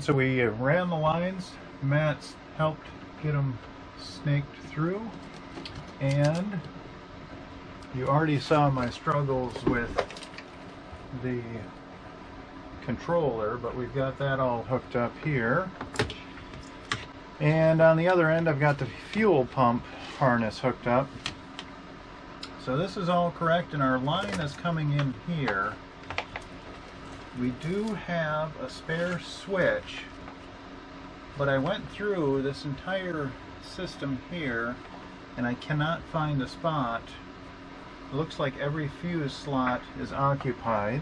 so we ran the lines. Matt's helped get them snaked through, and you already saw my struggles with the controller, but we've got that all hooked up here. And on the other end I've got the fuel pump harness hooked up. So this is all correct, and our line is coming in here. We do have a spare switch, but I went through this entire system here and I cannot find a spot. It looks like every fuse slot is occupied.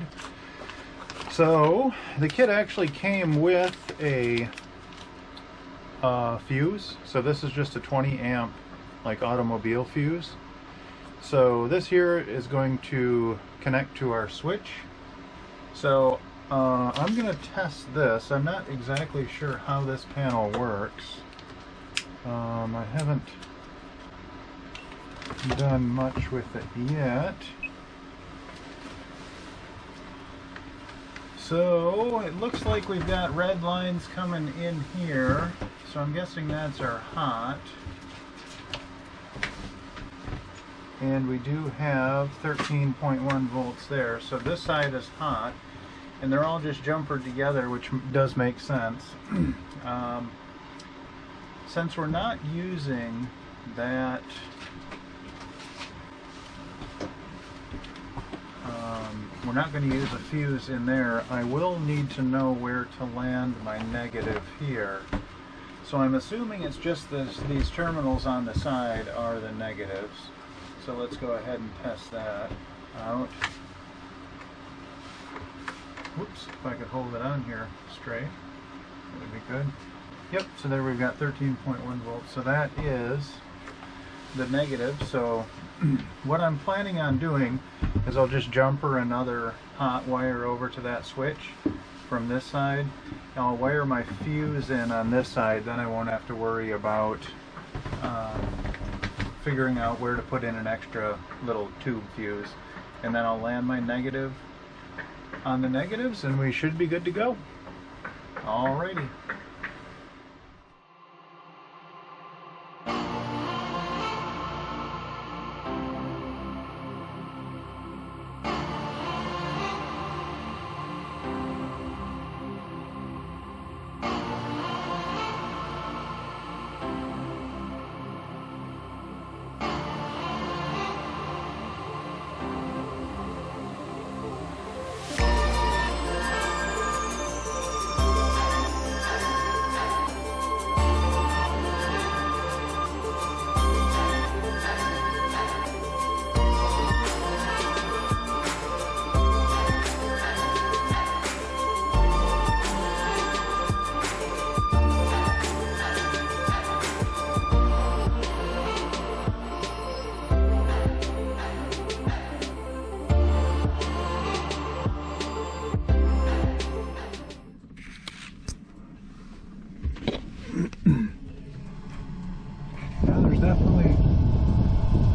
So the kit actually came with a fuse. So this is just a 20 amp like automobile fuse. So this here is going to connect to our switch. So I'm going to test this. I'm not exactly sure how this panel works. I haven't done much with it yet. So it looks like we've got red lines coming in here. So I'm guessing that's our hot. And we do have 13.1 volts there. So this side is hot. And they're all just jumpered together, which does make sense. Since we're not using that we're not going to use a fuse in there, I will need to know where to land my negative here. So I'm assuming it's just these terminals on the side are the negatives. So let's go ahead and test that out. Whoops, if I could hold it on here straight, that would be good. Yep, so there we've got 13.1 volts. So that is the negative. So what I'm planning on doing is I'll just jumper another hot wire over to that switch from this side. I'll wire my fuse in on this side, then I won't have to worry about figuring out where to put in an extra little tube fuse. And then I'll land my negative on the negatives and we should be good to go. Alrighty.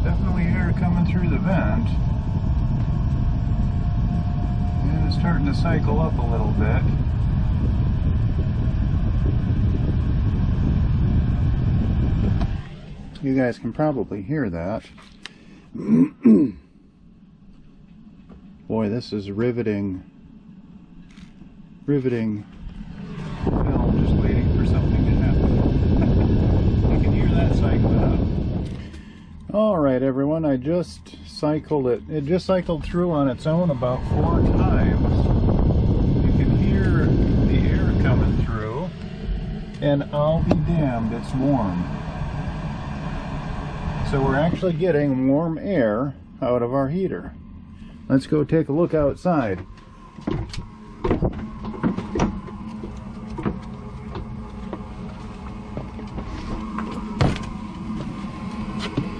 Definitely air coming through the vent. And it's starting to cycle up a little bit. You guys can probably hear that. Boy, this is riveting film, just waiting for something to happen. You can hear that cycling up. Alright everyone, I just cycled it. It just cycled through on its own about 4 times. You can hear the air coming through, and I'll be damned, it's warm. So we're actually getting warm air out of our heater. Let's go take a look outside.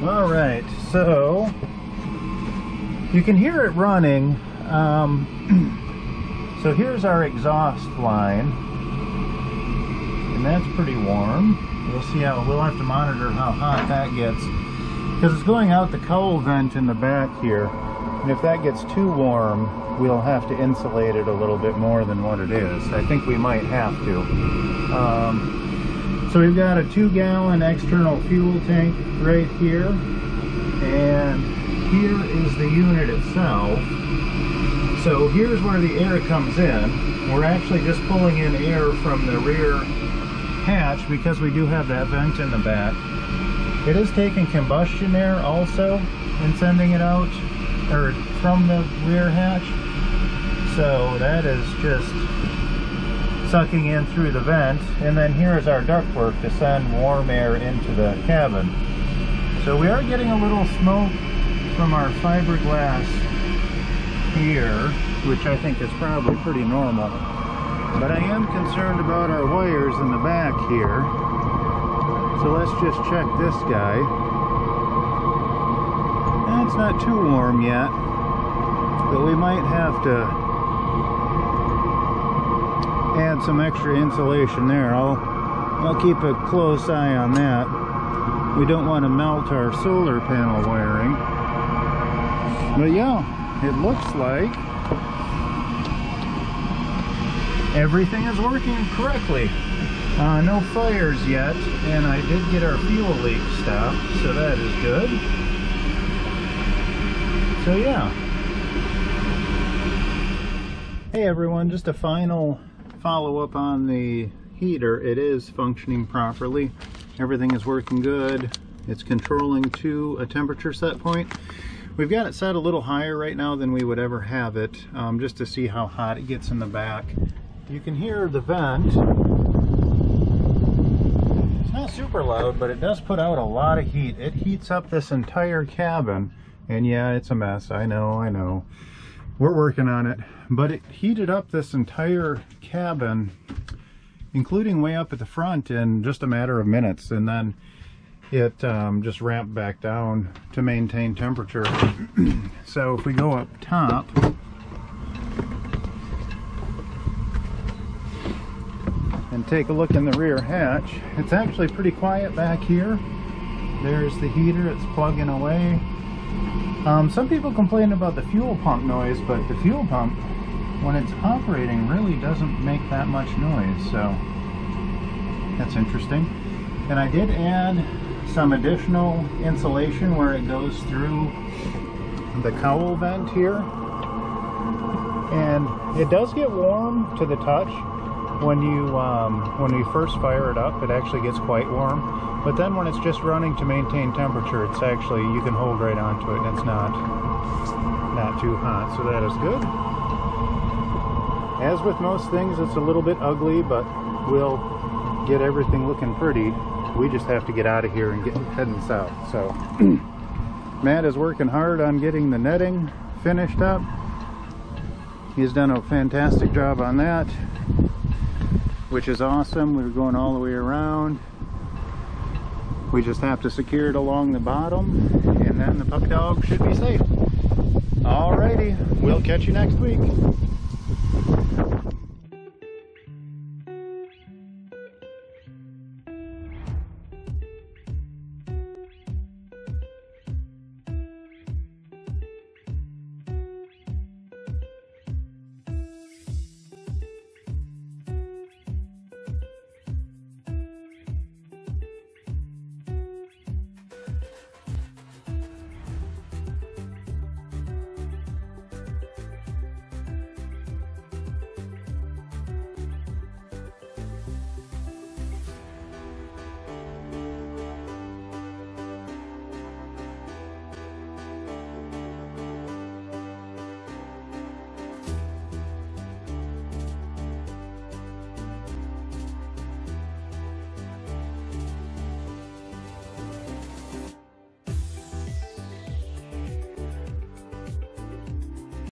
Alright, so you can hear it running. So here's our exhaust line, and that's pretty warm. We'll see how, we'll have to monitor how hot that gets, because it's going out the cowl vent in the back here. And if that gets too warm, we'll have to insulate it a little bit more than what it is. I think we might have to. So we've got a 2-gallon external fuel tank right here. And here is the unit itself. So here's where the air comes in. We're actually just pulling in air from the rear hatch because we do have that vent in the back. It is taking combustion air also and sending it out, or from the rear hatch. So that is just sucking in through the vent. And then here is our ductwork to send warm air into the cabin. So we are getting a little smoke from our fiberglass here, which I think is probably pretty normal. But I am concerned about our wires in the back here. So let's just check this guy. It's not too warm yet, but we might have to add some extra insulation there. I'll keep a close eye on that. We don't want to melt our solar panel wiring. But yeah, it looks like everything is working correctly. No fires yet, and I did get our fuel leak stopped, so that is good. So yeah. Hey everyone, just a final follow-up on the heater. It is functioning properly. Everything is working good. It's controlling to a temperature set point. We've got it set a little higher right now than we would ever have it, just to see how hot it gets in the back. You can hear the vent. It's not super loud, but it does put out a lot of heat. It heats up this entire cabin. And yeah, it's a mess. I know. We're working on it. But it heated up this entire cabin, including way up at the front, in just a matter of minutes. And then it just ramped back down to maintain temperature. So if we go up top, and take a look in the rear hatch, it's actually pretty quiet back here. There's the heater, it's plugging away. Some people complain about the fuel pump noise, but the fuel pump, when it's operating, really doesn't make that much noise, so that's interesting. And I did add some additional insulation where it goes through the cowl vent here, and it does get warm to the touch. When you first fire it up, it actually gets quite warm. But then when it's just running to maintain temperature, it's actually, you can hold right onto it and it's not too hot, so that is good. As with most things, it's a little bit ugly, but we'll get everything looking pretty. We just have to get out of here and get heading south. So Matt is working hard on getting the netting finished up. He's done a fantastic job on that, which is awesome. We're going all the way around. We just have to secure it along the bottom, and then the puppy dog should be safe. Alrighty, we'll catch you next week.